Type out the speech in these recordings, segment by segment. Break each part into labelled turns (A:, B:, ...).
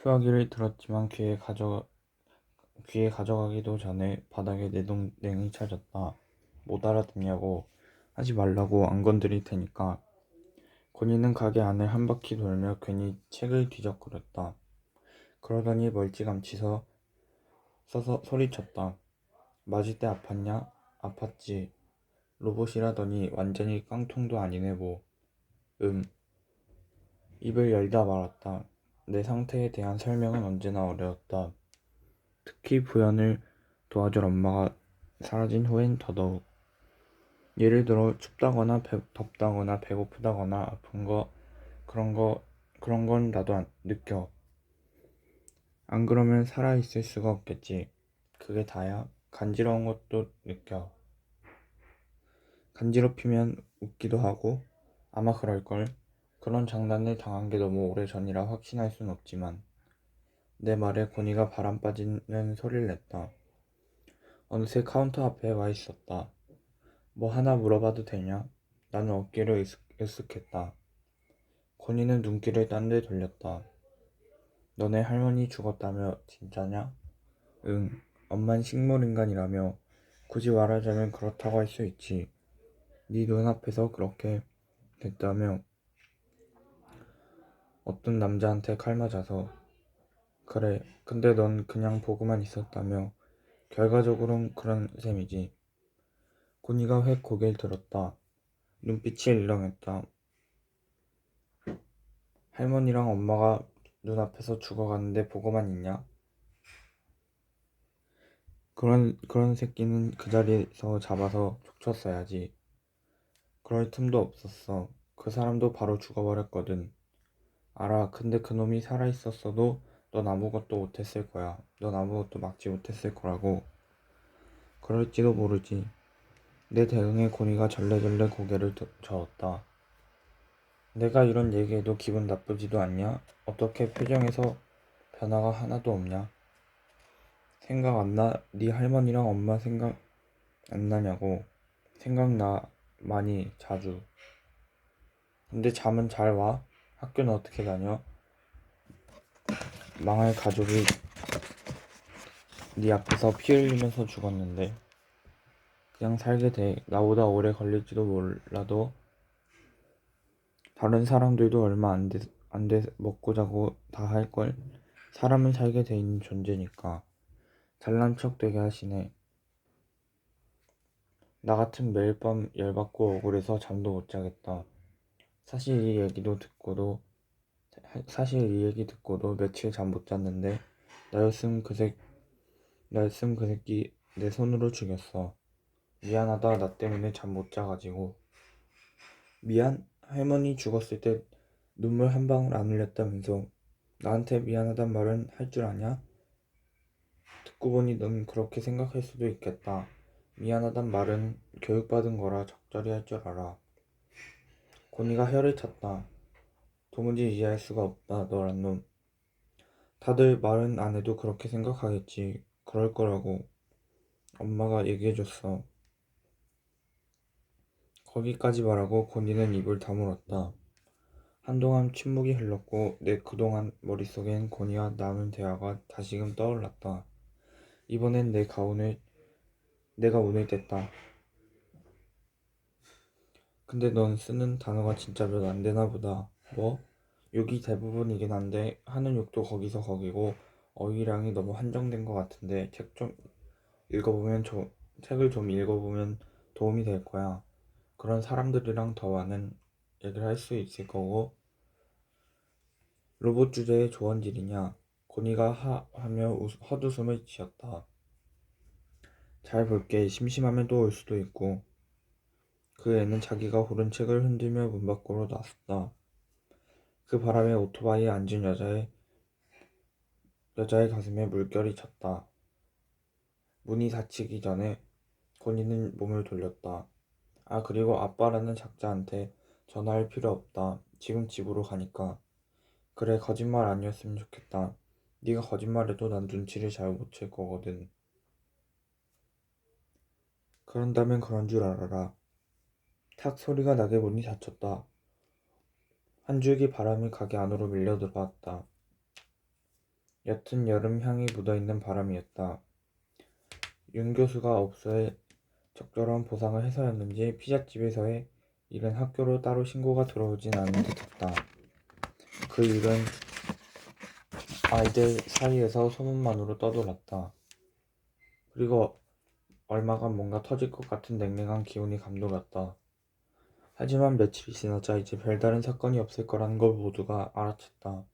A: 수화기를 들었지만 귀에 가져가기도 전에 바닥에 냉이 차졌다. 못 알아듣냐고 하지 말라고 안 건드릴 테니까. 권이는 가게 안을 한 바퀴 돌며 괜히 책을 뒤적거렸다. 그러더니 멀찌감치 서서 소리쳤다. 맞을 때 아팠냐? 아팠지. 로봇이라더니 완전히 깡통도 아니네 뭐. 입을 열다 말았다. 내 상태에 대한 설명은 언제나 어려웠다. 특히 부연을 도와줄 엄마가 사라진 후엔 더더욱. 예를 들어 춥다거나 덥다거나 배고프다거나 아픈 거 그런 건 나도 느껴. 안 그러면 살아있을 수가 없겠지. 그게 다야. 간지러운 것도 느껴. 간지럽히면 웃기도 하고 아마 그럴걸. 그런 장난을 당한 게 너무 오래전이라 확신할 순 없지만 내 말에 고니가 바람 빠지는 소리를 냈다. 어느새 카운터 앞에 와 있었다. 뭐 하나 물어봐도 되냐? 나는 어깨를 으쓱했다. 고니는 눈길을 딴 데 돌렸다. 너네 할머니 죽었다며 진짜냐? 응, 엄만 식물인간이라며. 굳이 말하자면 그렇다고 할 수 있지. 네 눈앞에서 그렇게 됐다며. 어떤 남자한테 칼 맞아서. 그래, 근데 넌 그냥 보고만 있었다며. 결과적으론 그런 셈이지. 고니가 획 고개를 들었다. 눈빛이 일렁했다. 할머니랑 엄마가 눈앞에서 죽어가는데 보고만 있냐? 그런 새끼는 그 자리에서 잡아서 족쳤어야지. 그럴 틈도 없었어. 그 사람도 바로 죽어버렸거든. 알아. 근데 그놈이 살아있었어도 넌 아무것도 못했을 거야. 넌 아무것도 막지 못했을 거라고. 그럴지도 모르지. 내 대응에 고니가 절레절레 고개를 저었다. 내가 이런 얘기해도 기분 나쁘지도 않냐? 어떻게 표정에서 변화가 하나도 없냐? 생각 안 나? 네 할머니랑 엄마 생각 안 나냐고. 생각나. 많이. 자주. 근데 잠은 잘 와? 학교는 어떻게 다녀? 망할 가족이 네 앞에서 피 흘리면서 죽었는데 그냥 살게 돼. 나보다 오래 걸릴지도 몰라도 다른 사람들도 얼마 안 돼 먹고 자고 다 할걸. 사람은 살게 돼 있는 존재니까. 잘난 척 되게 하시네. 나 같은 매일 밤 열받고 억울해서 잠도 못 자겠다. 사실 이 얘기 듣고도 며칠 잠 못 잤는데 나였음 그 새끼 내 손으로 죽였어. 미안하다. 나 때문에 잠 못 자가지고. 미안? 할머니 죽었을 때 눈물 한 방울 안 흘렸다면서. 나한테 미안하단 말은 할 줄 아냐? 듣고 보니 넌 그렇게 생각할 수도 있겠다. 미안하단 말은 교육받은 거라 적절히 할 줄 알아. 고니가 혀를 찼다. 도무지 이해할 수가 없다. 너란 놈. 다들 말은 안 해도 그렇게 생각하겠지. 그럴 거라고 엄마가 얘기해줬어. 거기까지 말하고 고니는 입을 다물었다. 한동안 침묵이 흘렀고 내 그동안 머릿속엔 고니와 나눈 대화가 다시금 떠올랐다. 이번엔 내가 오늘 뗐다. 근데 넌 쓰는 단어가 진짜 몇 안 되나 보다. 뭐? 욕이 대부분이긴 한데 하는 욕도 거기서 거기고 어휘량이 너무 한정된 것 같은데 책을 좀 읽어보면 도움이 될 거야. 그런 사람들이랑 더 많은 얘기를 할 수 있을 거고. 로봇 주제에 조언질이냐? 고니가 하며 헛웃음을 지었다. 잘 볼게. 심심하면 또 올 수도 있고. 그 애는 자기가 고른 책을 흔들며 문 밖으로 나섰다. 그 바람에 오토바이에 앉은 여자의 가슴에 물결이 찼다. 문이 닫히기 전에 고니는 몸을 돌렸다. 아, 그리고 아빠라는 작자한테 전화할 필요 없다. 지금 집으로 가니까. 그래, 거짓말 아니었으면 좋겠다. 네가 거짓말해도 난 눈치를 잘 못 챌 거거든. 그런다면 그런 줄 알아라. 탁 소리가 나게 문이 닫혔다. 한 줄기 바람이 가게 안으로 밀려 들어왔다. 옅은 여름 향이 묻어있는 바람이었다. 윤 교수가 업소에 적절한 보상을 해서였는지 피자집에서의 일은 학교로 따로 신고가 들어오진 않은 듯했다. 그 일은 아이들 사이에서 소문만으로 떠돌았다. 그리고 얼마간 뭔가 터질 것 같은 냉랭한 기운이 감돌았다. 하지만 며칠이 지나자 이제 별다른 사건이 없을 거라는 걸 모두가 알아챘다.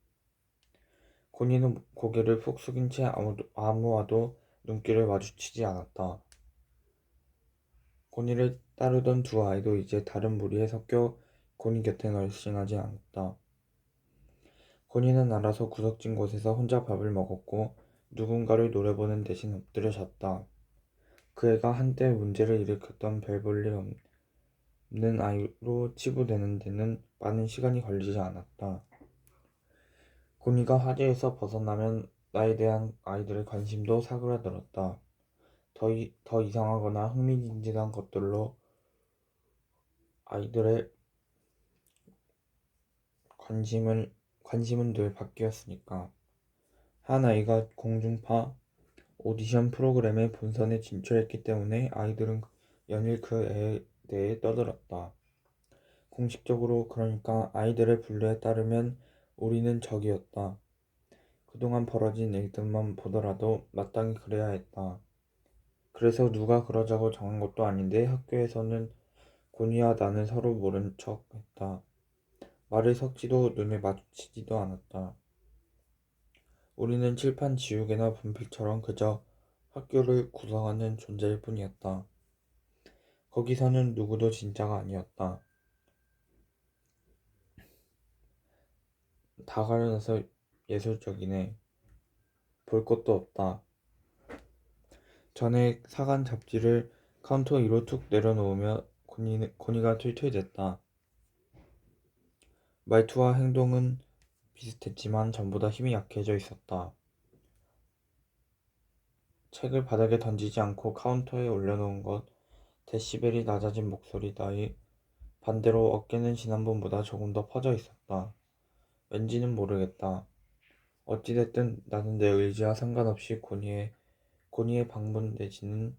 A: 고니는 고개를 푹 숙인 채 아무와도 눈길을 마주치지 않았다. 고니를 따르던 두 아이도 이제 다른 무리에 섞여 고니 곁에 얼씬하지 않았다. 고니는 알아서 구석진 곳에서 혼자 밥을 먹었고 누군가를 노려보는 대신 엎드려 잤다. 그 애가 한때 문제를 일으켰던 별 볼 일 없는 아이로 치부되는 데는 많은 시간이 걸리지 않았다. 고니가 화제에서 벗어나면 나에 대한 아이들의 관심도 사그라들었다. 더 이상하거나 흥미진진한 것들로 아이들의 관심은 늘 바뀌었으니까. 한 아이가 공중파 오디션 프로그램의 본선에 진출했기 때문에 아이들은 연일 그 애에 대해 떠들었다. 공식적으로 그러니까 아이들의 분류에 따르면 우리는 적이었다. 그동안 벌어진 일들만 보더라도 마땅히 그래야 했다. 그래서 누가 그러자고 정한 것도 아닌데 학교에서는 고니와 나는 서로 모른 척 했다. 말을 섞지도 눈을 마주치지도 않았다. 우리는 칠판 지우개나 분필처럼 그저 학교를 구성하는 존재일 뿐이었다. 거기서는 누구도 진짜가 아니었다. 다 가려놔서 예술적이네. 볼 것도 없다. 전에 사간 잡지를 카운터 위로 툭 내려놓으며 고니가 툴툴댔다. 말투와 행동은 비슷했지만 전보다 힘이 약해져 있었다. 책을 바닥에 던지지 않고 카운터에 올려놓은 것, 데시벨이 낮아진 목소리 따위 반대로 어깨는 지난번보다 조금 더 퍼져 있었다. 왠지는 모르겠다. 어찌됐든 나는 내 의지와 상관없이 고니의 방문 내지는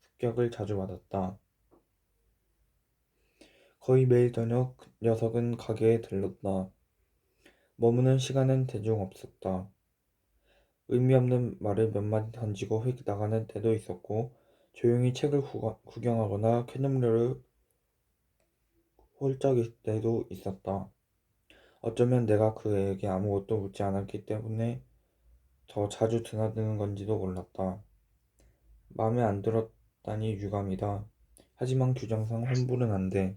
A: 습격을 자주 받았다. 거의 매일 저녁 녀석은 가게에 들렀다. 머무는 시간은 대중 없었다. 의미 없는 말을 몇 마디 던지고 휙 나가는 때도 있었고 조용히 책을 구경하거나 캔음료를 홀짝일 때도 있었다. 어쩌면 내가 그 애에게 아무것도 묻지 않았기 때문에 더 자주 드나드는 건지도 몰랐다. 마음에 안 들었다니 유감이다. 하지만 규정상 환불은 안 돼.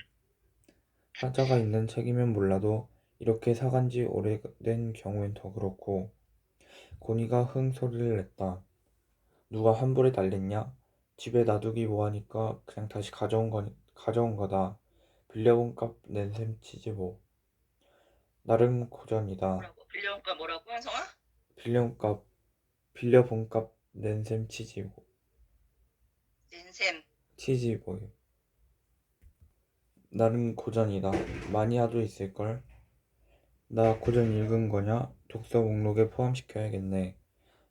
A: 사자가 있는 책이면 몰라도 이렇게 사간 지 오래된 경우엔 더 그렇고. 고니가 흥 소리를 냈다. 누가 환불에 달랬냐? 집에 놔두기 뭐하니까 그냥 다시 가져온 거다. 빌려본 값 낸 셈 치지 뭐. 나름 고전이다.
B: 뭐라고? 빌려온 거 뭐라고, 한성아?
A: 빌려본 값, 빌려본 값 낸 셈 치지 뭐.
B: 낸셈.
A: 치지 뭐. 나름 고전이다. 마니아도 있을걸? 나 고전 읽은 거냐? 독서 목록에 포함시켜야겠네.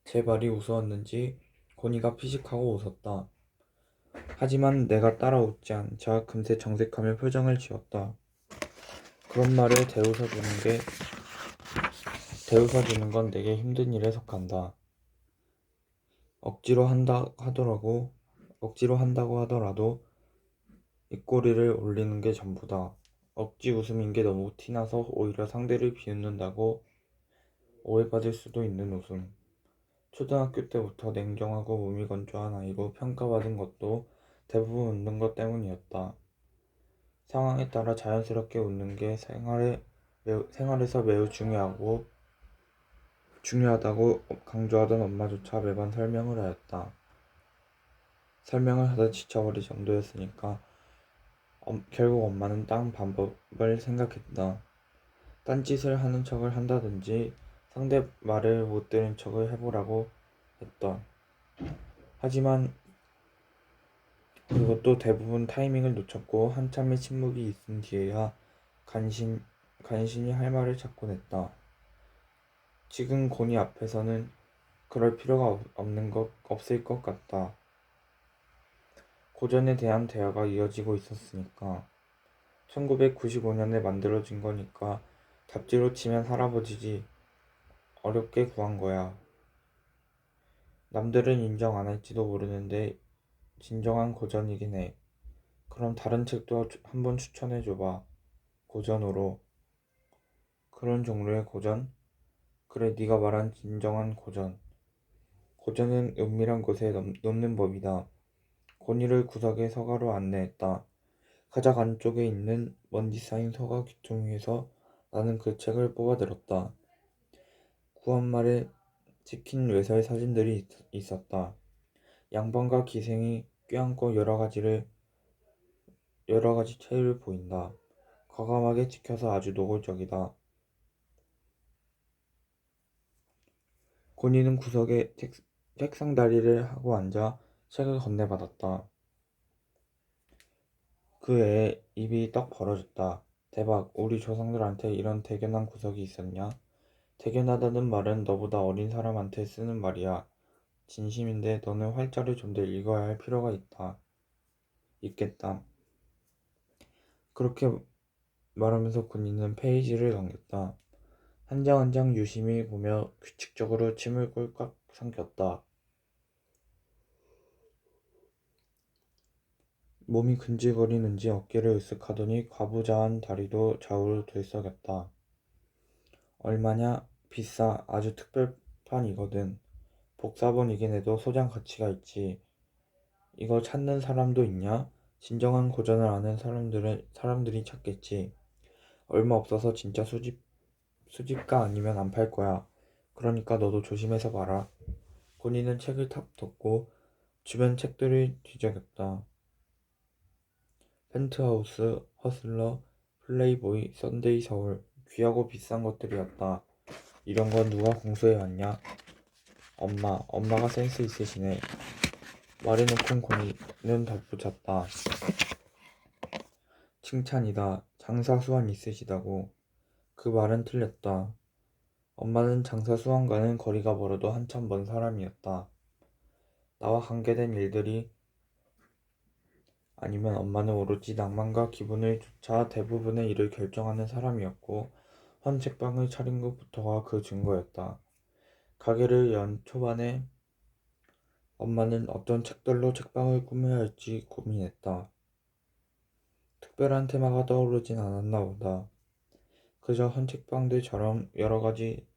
A: 제 말이 우스웠는지 고니가 피식하고 웃었다. 하지만 내가 따라 웃지 않자 금세 정색하며 표정을 지었다. 그런 말에 대웃어주는 건 내게 힘든 일에 속한다. 억지로 한다고 하더라도 입꼬리를 올리는 게 전부다. 억지 웃음인 게 너무 티나서 오히려 상대를 비웃는다고 오해받을 수도 있는 웃음. 초등학교 때부터 냉정하고 무미건조한 아이로 평가받은 것도 대부분 웃는 것 때문이었다. 상황에 따라 자연스럽게 웃는 게 생활에서 매우 중요하다고 강조하던 엄마조차 매번 설명을 하였다. 설명을 하다 지쳐버릴 정도였으니까 결국 엄마는 딴 방법을 생각했다. 딴짓을 하는 척을 한다든지 상대 말을 못 들은 척을 해보라고 했다. 하지만 그것도 대부분 타이밍을 놓쳤고 한참의 침묵이 있은 뒤에야 간신히 할 말을 찾곤 했다. 지금 고니 앞에서는 그럴 필요가 없을 것 같다. 고전에 대한 대화가 이어지고 있었으니까. 1995년에 만들어진 거니까 잡지로 치면 할아버지지. 어렵게 구한 거야. 남들은 인정 안 할지도 모르는데 진정한 고전이긴 해. 그럼 다른 책도 한번 추천해줘봐. 고전으로. 그런 종류의 고전? 그래, 네가 말한 진정한 고전. 고전은 은밀한 곳에 놓는 법이다. 고니를 구석의 서가로 안내했다. 가장 안쪽에 있는 먼지 쌓인 서가 귀퉁이에서 나는 그 책을 뽑아들었다. 구한말에 찍힌 외설 사진들이 있었다. 양반과 기생이 껴안고 여러 가지 체를 보인다. 과감하게 찍혀서 아주 노골적이다. 고니는 구석에 책상 다리를 하고 앉아 책을 건네받았다. 그 애의 입이 떡 벌어졌다. 대박, 우리 조상들한테 이런 대견한 구석이 있었냐? 대견하다는 말은 너보다 어린 사람한테 쓰는 말이야. 진심인데 너는 활자를 좀 더 읽어야 할 필요가 있겠다. 그렇게 말하면서 군인은 페이지를 넘겼다. 한 장 한 장 유심히 보며 규칙적으로 침을 꼴깍 삼켰다. 몸이 근질거리는지 어깨를 으쓱하더니 과부자한 다리도 좌우로 들썩였다. 얼마냐? 비싸. 아주 특별판이거든. 복사본이긴 해도 소장 가치가 있지. 이거 찾는 사람도 있냐? 진정한 고전을 아는 사람들이 찾겠지. 얼마 없어서 진짜 수집가 아니면 안 팔 거야. 그러니까 너도 조심해서 봐라. 고니는 책을 탁 덮고 주변 책들을 뒤적였다. 펜트하우스, 허슬러, 플레이보이, 썬데이 서울. 귀하고 비싼 것들이었다. 이런 건 누가 공수해왔냐? 엄마가 센스 있으시네. 말해놓곤 고니는 덧붙였다. 칭찬이다. 장사 수완 있으시다고. 그 말은 틀렸다. 엄마는 장사 수완과는 거리가 멀어도 한참 먼 사람이었다. 나와 관계된 일들이 아니면 엄마는 오로지 낭만과 기분을 쫓아 대부분의 일을 결정하는 사람이었고 헌책방을 차린 것부터가 그 증거였다. 가게를 연 초반에 엄마는 어떤 책들로 책방을 꾸며야 할지 고민했다. 특별한 테마가 떠오르진 않았나 보다. 그저 헌책방들처럼 여러 가지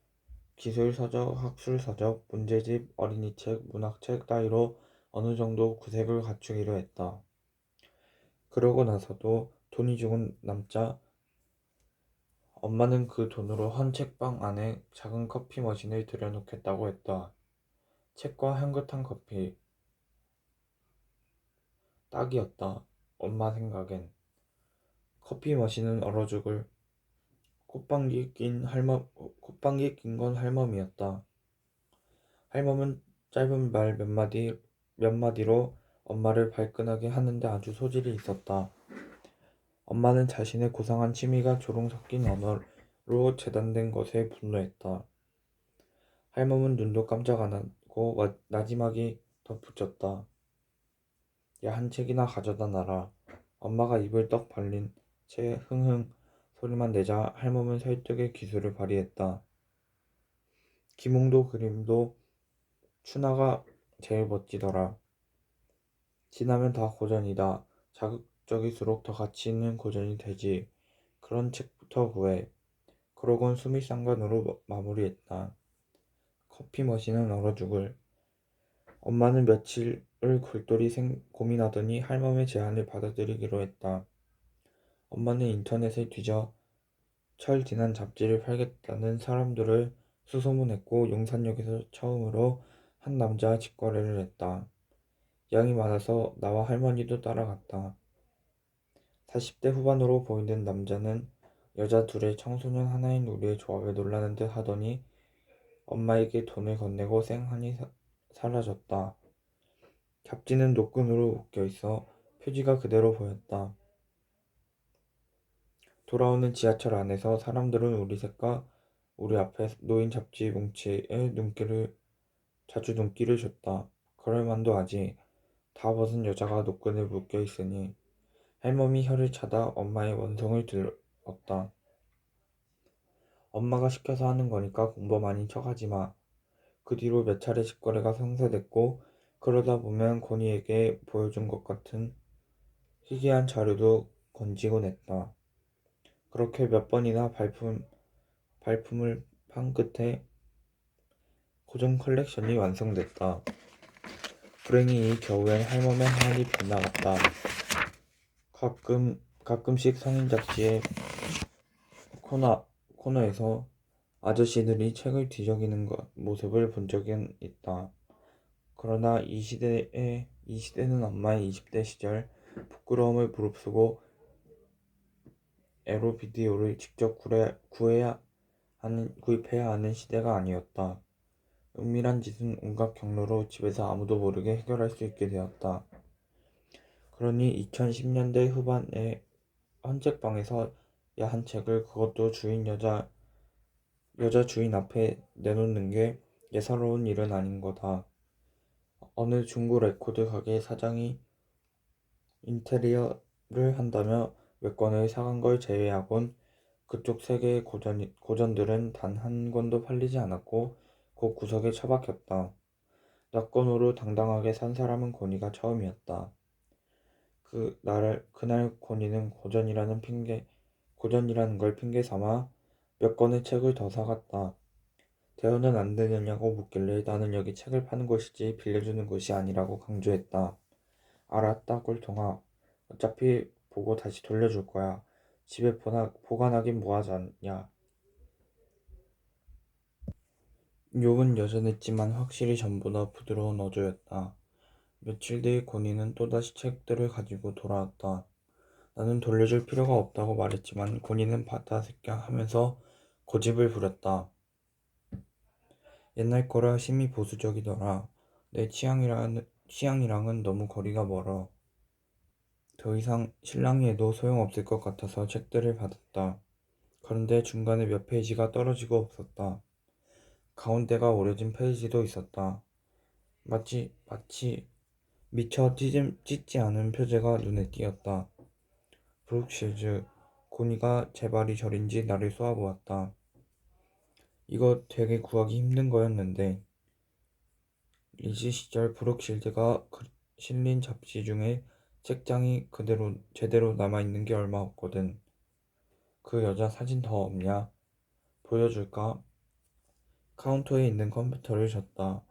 A: 기술서적, 학술서적, 문제집, 어린이책, 문학책 따위로 어느 정도 구색을 갖추기로 했다. 그러고 나서도 돈이 조금 남자 엄마는 그 돈으로 한 책방 안에 작은 커피 머신을 들여놓겠다고 했다. 책과 향긋한 커피. 딱이었다. 엄마 생각엔. 커피 머신은 얼어 죽을 콧방귀 낀 건 할멈이었다. 할멈은 짧은 말 몇 마디로 엄마를 발끈하게 하는데 아주 소질이 있었다. 엄마는 자신의 고상한 취미가 조롱 섞인 언어로 재단된 것에 분노했다. 할멈은 눈도 깜짝 안 하고 나지막이 덧붙였다. 야, 한 책이나 가져다 놔라. 엄마가 입을 떡 벌린 채 흥흥 소리만 내자 할멈은 설득의 기술을 발휘했다. 기몽도 그림도 추나가 제일 멋지더라. 지나면 다 고전이다. 자극적일수록 더 가치 있는 고전이 되지. 그런 책부터 구해. 그러곤 수미상관으로 마무리했다. 커피 머신은 얼어 죽을. 엄마는 며칠을 골똘히 고민하더니 할멈의 제안을 받아들이기로 했다. 엄마는 인터넷을 뒤져 철 지난 잡지를 팔겠다는 사람들을 수소문했고 용산역에서 처음으로 한 남자와 직거래를 했다. 양이 많아서 나와 할머니도 따라갔다. 40대 후반으로 보이는 남자는 여자 둘의 청소년 하나인 우리의 조합에 놀라는 듯 하더니 엄마에게 돈을 건네고 쌩하니 사라졌다. 잡지는 노끈으로 묶여있어 표지가 그대로 보였다. 돌아오는 지하철 안에서 사람들은 우리 셋과 우리 앞에 놓인 잡지 뭉치에 자주 눈길을 줬다. 그럴만도 하지. 다 벗은 여자가 노끈에 묶여 있으니. 할멈이 혀를 차다 엄마의 원성을 들었다. 엄마가 시켜서 하는 거니까 공범 아닌 척하지 마. 그 뒤로 몇 차례 직거래가 성사됐고 그러다 보면 건이에게 보여준 것 같은 희귀한 자료도 건지곤 했다. 그렇게 몇 번이나 발품을 판 끝에 고전 컬렉션이 완성됐다. 불행히 이 겨우엔 할멈의 하늘이 빗나갔다. 가끔씩 성인 잡지의 코너에서 아저씨들이 책을 뒤적이는 모습을 본 적은 있다. 그러나 이 시대는 엄마의 20대 시절 부끄러움을 무릅쓰고 에로 비디오를 직접 구입해야 하는 시대가 아니었다. 은밀한 짓은 온갖 경로로 집에서 아무도 모르게 해결할 수 있게 되었다. 그러니 2010년대 후반에 헌책방에서 야한 책을 그것도 여자 주인 앞에 내놓는 게 예사로운 일은 아닌 거다. 어느 중고 레코드 가게 사장이 인테리어를 한다며 몇 권을 사간 걸 제외하곤 그쪽 세 개의 고전들은 단 한 권도 팔리지 않았고 그 구석에 처박혔다. 낙권으로 당당하게 산 사람은 고니가 처음이었다. 그날 고니는 고전이라는 걸 핑계 삼아 몇 권의 책을 더 사갔다. 대여는 안 되느냐고 묻길래 나는 여기 책을 파는 곳이지 빌려주는 곳이 아니라고 강조했다. 알았다 꼴통아. 어차피 보고 다시 돌려줄 거야. 집에 보관하긴 뭐하잖냐. 욕은 여전했지만 확실히 전보다 부드러운 어조였다. 며칠 뒤 고니는 또다시 책들을 가지고 돌아왔다. 나는 돌려줄 필요가 없다고 말했지만 고니는 받아 새끼야 하면서 고집을 부렸다. 옛날 거라 심히 보수적이더라. 내 취향이랑은 너무 거리가 멀어. 더 이상 실랑이 해도 소용없을 것 같아서 책들을 받았다. 그런데 중간에 몇 페이지가 떨어지고 없었다. 가운데가 오래진 페이지도 있었다. 마치 미처 찢지 않은 표제가 눈에 띄었다. 브룩실즈, 고니가 제 발이 저린지 나를 쏘아보았다. 이거 되게 구하기 힘든 거였는데 리즈 시절 브룩실드가 실린 잡지 중에 책장이 제대로 남아있는 게 얼마 없거든. 그 여자 사진 더 없냐? 보여줄까? 카운터에 있는 컴퓨터를 줬다.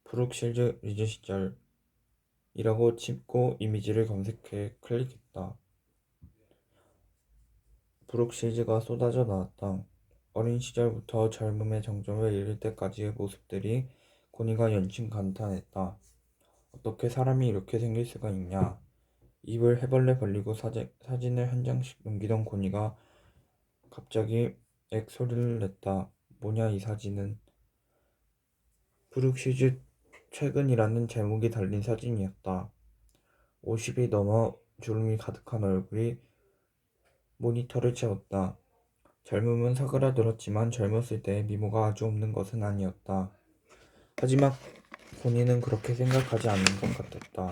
A: 브룩실즈 리즈 시절 이라고 칩고 이미지를 검색해 클릭했다. 브룩실즈가 쏟아져 나왔다. 어린 시절부터 젊음의 정점에 이를 때까지의 모습들이 고니가 연신 감탄했다. 어떻게 사람이 이렇게 생길 수가 있냐. 입을 해벌레 벌리고 사진을 한 장씩 넘기던 고니가 갑자기 액 소리를 냈다. 뭐냐 이 사진은. 브룩시즈 최근이라는 제목이 달린 사진이었다. 50이 넘어 주름이 가득한 얼굴이 모니터를 채웠다. 젊음은 사그라들었지만 젊었을 때의 미모가 아주 없는 것은 아니었다. 하지만 본인은 그렇게 생각하지 않는 것 같았다.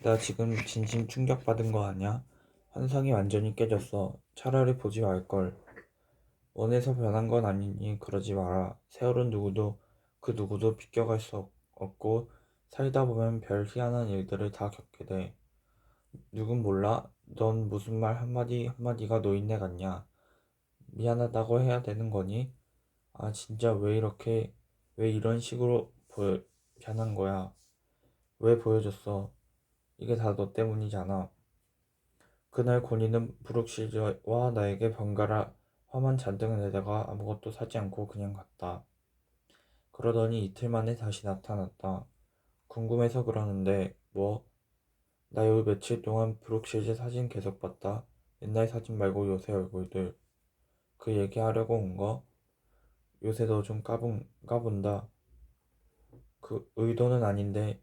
A: 나 지금 진심 충격받은 거 아냐? 환상이 완전히 깨졌어. 차라리 보지 말걸. 원해서 변한 건 아니니 그러지 마라. 세월은 그 누구도 비껴갈 수 없고 살다 보면 별 희한한 일들을 다 겪게 돼. 누군 몰라? 넌 무슨 말 한마디가 노인네 같냐? 미안하다고 해야 되는 거니? 아 진짜 왜 이런 식으로 변한 거야? 왜 보여줬어? 이게 다 너 때문이잖아. 그날 고니는 브룩실즈와 나에게 번갈아 화만 잔뜩 내다가 아무것도 사지 않고 그냥 갔다. 그러더니 이틀 만에 다시 나타났다. 궁금해서 그러는데 뭐? 나 요 며칠 동안 브룩실즈 사진 계속 봤다. 옛날 사진 말고 요새 얼굴들. 그 얘기하려고 온 거? 요새 너 좀 까본다. 그 의도는 아닌데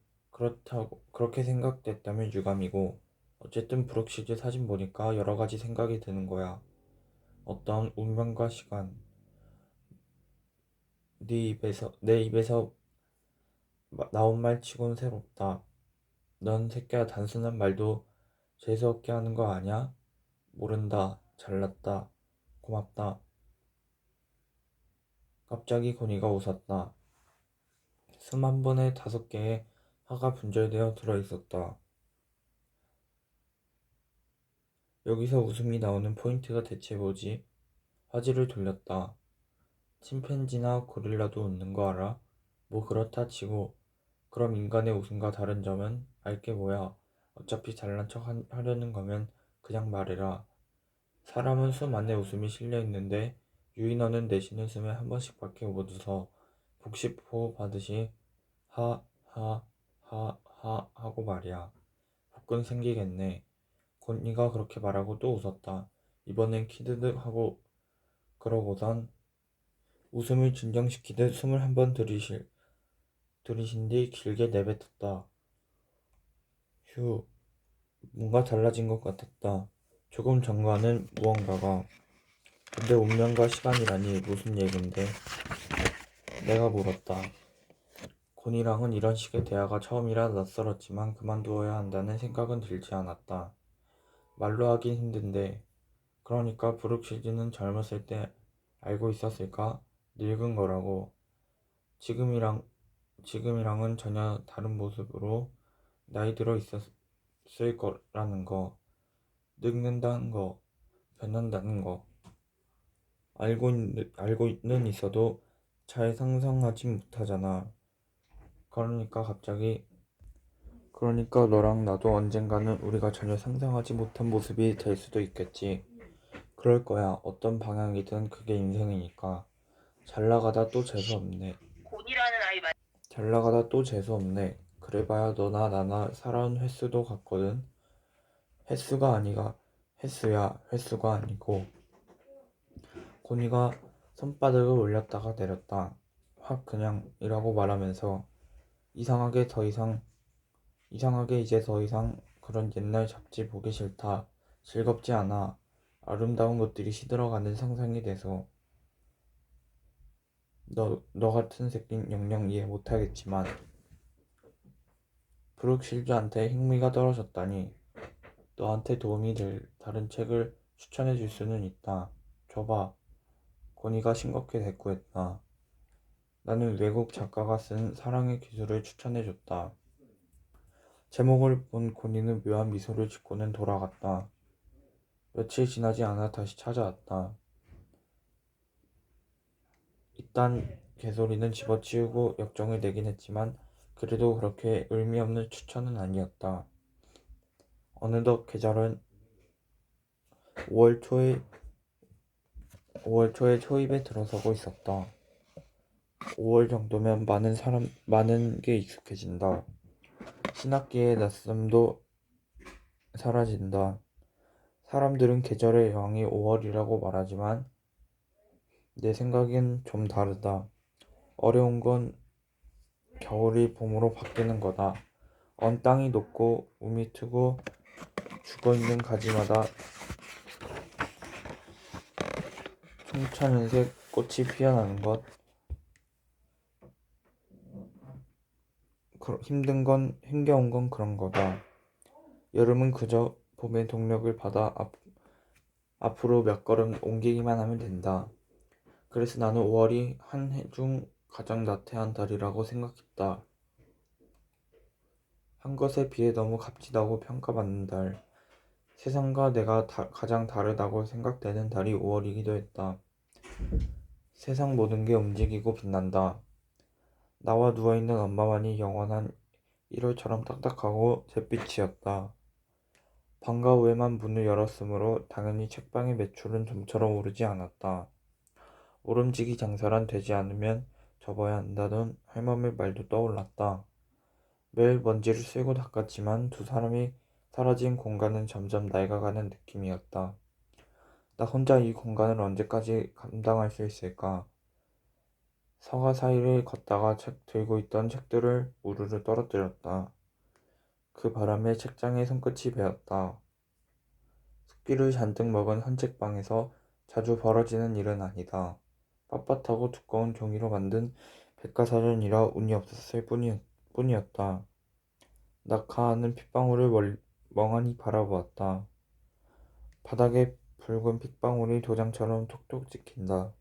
A: 그렇게 생각됐다면 유감이고 어쨌든 브룩시즈 사진 보니까 여러 가지 생각이 드는 거야. 어떤 운명과 시간, 내 입에서 나온 말치곤 새롭다. 넌 새끼야 단순한 말도 재수없게 하는 거 아냐? 모른다, 잘났다, 고맙다. 갑자기 고니가 웃었다. 숨 한 번에 5개의 화가 분절되어 들어있었다. 여기서 웃음이 나오는 포인트가 대체 뭐지? 화지를 돌렸다. 침팬지나 고릴라도 웃는 거 알아? 뭐 그렇다 치고 그럼 인간의 웃음과 다른 점은 알게 뭐야. 어차피 잘난 척 하려는 거면 그냥 말해라. 사람은 숨 안에 웃음이 실려 있는데 유이 너는 내쉬는 숨에 한 번씩밖에 못 웃어. 복식 호흡 하듯이 하 하 하 하 하고 말이야. 복근 생기겠네. 건이가 그렇게 말하고 또 웃었다. 이번엔 키드득 하고 그러고선 웃음을 진정시키듯 숨을 한 번 들이신 뒤 길게 내뱉었다. 휴, 뭔가 달라진 것 같았다. 조금 전과는 무언가가. 근데 운명과 시간이라니 무슨 얘긴데? 내가 물었다. 곤이랑은 이런 식의 대화가 처음이라 낯설었지만 그만두어야 한다는 생각은 들지 않았다. 말로 하긴 힘든데 그러니까 브룩실즈는 젊었을 때 알고 있었을까? 늙은 거라고. 지금이랑은 전혀 다른 모습으로 나이 들어 있었을 거라는 거. 늙는다는 거, 변한다는 거. 알고는 있어도 잘 상상하지 못하잖아. 그러니까 너랑 나도 언젠가는 우리가 전혀 상상하지 못한 모습이 될 수도 있겠지. 그럴 거야. 어떤 방향이든 그게 인생이니까. 잘 나가다 또 재수없네.
B: 곤이라는 아이 말.
A: 잘 나가다 또 재수없네. 그래봐야 너나 나나 살아온 횟수도 같거든. 횟수가 아니가 횟수야. 횟수가 아니고. 고니가 손바닥을 올렸다가 내렸다. 확 그냥 이라고 말하면서 이상하게 이제 더 이상 그런 옛날 잡지 보기 싫다. 즐겁지 않아. 아름다운 것들이 시들어가는 상상이 돼서. 너 같은 새낀 영영 이해 못하겠지만 브룩실즈한테 흥미가 떨어졌다니. 너한테 도움이 될 다른 책을 추천해 줄 수는 있다. 줘봐. 고니가 싱겁게 대꾸했다. 나는 외국 작가가 쓴 사랑의 기술을 추천해 줬다. 제목을 본 고니는 묘한 미소를 짓고는 돌아갔다. 며칠 지나지 않아 다시 찾아왔다. 이딴 개소리는 집어치우고 역정을 내긴 했지만 그래도 그렇게 의미 없는 추천은 아니었다. 어느덧 계절은 5월 초에 초입에 들어서고 있었다. 5월 정도면 많은 게 익숙해진다. 신학기의 낯섦도 사라진다. 사람들은 계절의 여왕이 5월이라고 말하지만 내 생각엔 좀 다르다. 어려운 건 겨울이 봄으로 바뀌는 거다. 언 땅이 녹고 움이 트고 죽어있는 가지마다 청천연색 꽃이 피어나는 것. 힘겨운 건 그런 거다. 여름은 그저 봄의 동력을 받아 앞으로 몇 걸음 옮기기만 하면 된다. 그래서 나는 5월이 한 해 중 가장 나태한 달이라고 생각했다. 한 것에 비해 너무 값지다고 평가받는 달. 세상과 내가 가장 다르다고 생각되는 달이 5월이기도 했다. 세상 모든 게 움직이고 빛난다. 나와 누워있는 엄마만이 영원한 1월처럼 딱딱하고 잿빛이었다. 방과 후에만 문을 열었으므로 당연히 책방의 매출은 좀처럼 오르지 않았다. 오름지기 장사란 되지 않으면 접어야 한다던 할머니 말도 떠올랐다. 매일 먼지를 쓸고 닦았지만 두 사람이 사라진 공간은 점점 낡아가는 느낌이었다. 나 혼자 이 공간을 언제까지 감당할 수 있을까? 서가 사이를 걷다가 들고 있던 책들을 우르르 떨어뜨렸다. 그 바람에 책장에 손끝이 베었다. 습기를 잔뜩 먹은 헌책방에서 자주 벌어지는 일은 아니다. 빳빳하고 두꺼운 종이로 만든 백과사전이라 운이 없었을 뿐이었다. 낙하하는 핏방울을 멍하니 바라보았다. 바닥에 붉은 핏방울이 도장처럼 톡톡 찍힌다.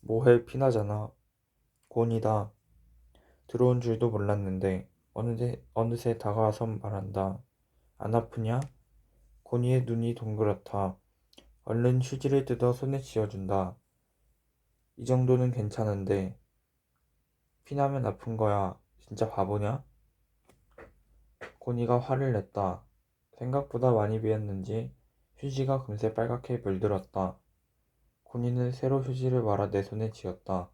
A: 뭐해 피나잖아. 곤이다. 들어온 줄도 몰랐는데 어느새 다가와서 말한다. 안 아프냐? 곤이의 눈이 동그랗다. 얼른 휴지를 뜯어 손에 쥐어준다. 이 정도는 괜찮은데 피나면 아픈 거야. 진짜 바보냐? 곤이가 화를 냈다. 생각보다 많이 비었는지 휴지가 금세 빨갛게 물들었다. 곤이는 새로 휴지를 말아 내 손에 쥐었다.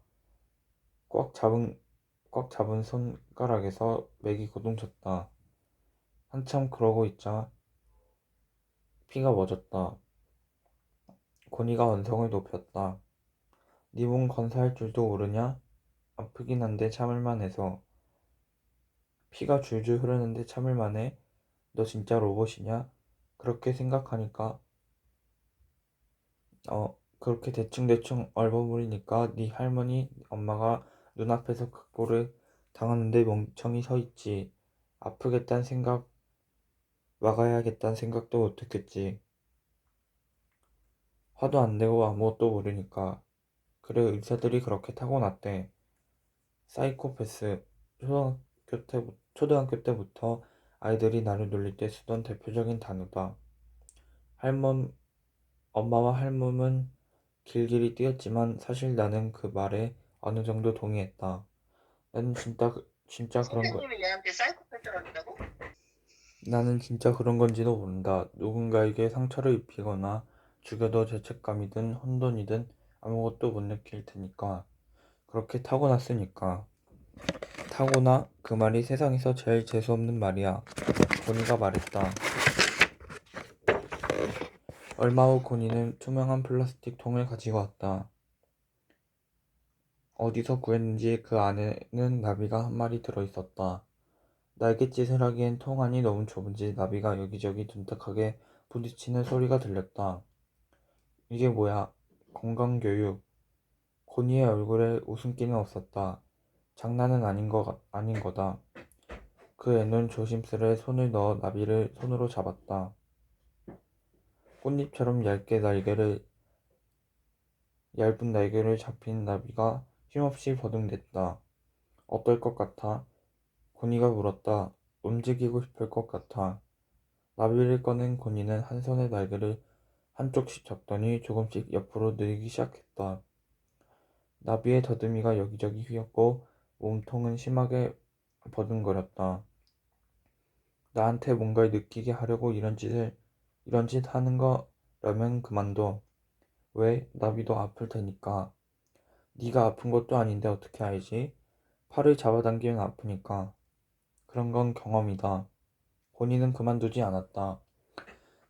A: 꽉 잡은 손가락에서 맥이 고동쳤다. 한참 그러고 있자 피가 멎었다. 곤이가 언성을 높였다. 네 몸 건사할 줄도 모르냐? 아프긴 한데 참을만 해서. 피가 줄줄 흐르는데 참을만 해? 너 진짜 로봇이냐? 그렇게 생각하니까 그렇게 대충대충 얼버무리니까 네 할머니 엄마가 눈앞에서 그 꼴을 당하는데 멍청이 서있지. 아프겠단 생각 막아야겠단 생각도 못했겠지. 화도 안 내고 아무것도 모르니까. 그래 의사들이 그렇게 타고났대. 사이코패스. 초등학교 때부터 아이들이 나를 놀릴 때 쓰던 대표적인 단어다. 엄마와 할멈은 길길이 뛰었지만 사실 나는 그 말에 어느 정도 동의했다. 나는 진짜 그런 거,
B: 선생님이 얘한테 사이코패스라고 한다고?
A: 나는 진짜 그런 건지도 모른다. 누군가에게 상처를 입히거나 죽여도 죄책감이든 혼돈이든 아무것도 못 느낄 테니까. 그렇게 타고났으니까. 타고나 그 말이 세상에서 제일 재수없는 말이야. 고니가 말했다. 얼마 후 고니는 투명한 플라스틱 통을 가지고 왔다. 어디서 구했는지 그 안에는 나비가 한 마리 들어있었다. 날갯짓을 하기엔 통 안이 너무 좁은지 나비가 여기저기 둔탁하게 부딪히는 소리가 들렸다. 이게 뭐야? 건강교육. 고니의 얼굴에 웃음기는 없었다. 장난은 아닌 거다. 그 애는 조심스레 손을 넣어 나비를 손으로 잡았다. 꽃잎처럼 얇은 날개를 잡힌 나비가 힘없이 버둥댔다. 어떨 것 같아? 고니가 물었다. 움직이고 싶을 것 같아. 나비를 꺼낸 고니는 한 손에 날개를 한쪽씩 잡더니 조금씩 옆으로 늘기 시작했다. 나비의 더듬이가 여기저기 휘었고 몸통은 심하게 버둥거렸다. 나한테 뭔가를 느끼게 하려고 이런 짓 하는 거라면 그만둬. 왜? 나비도 아플 테니까. 네가 아픈 것도 아닌데 어떻게 알지? 팔을 잡아당기면 아프니까. 그런 건 경험이다. 본인은 그만두지 않았다.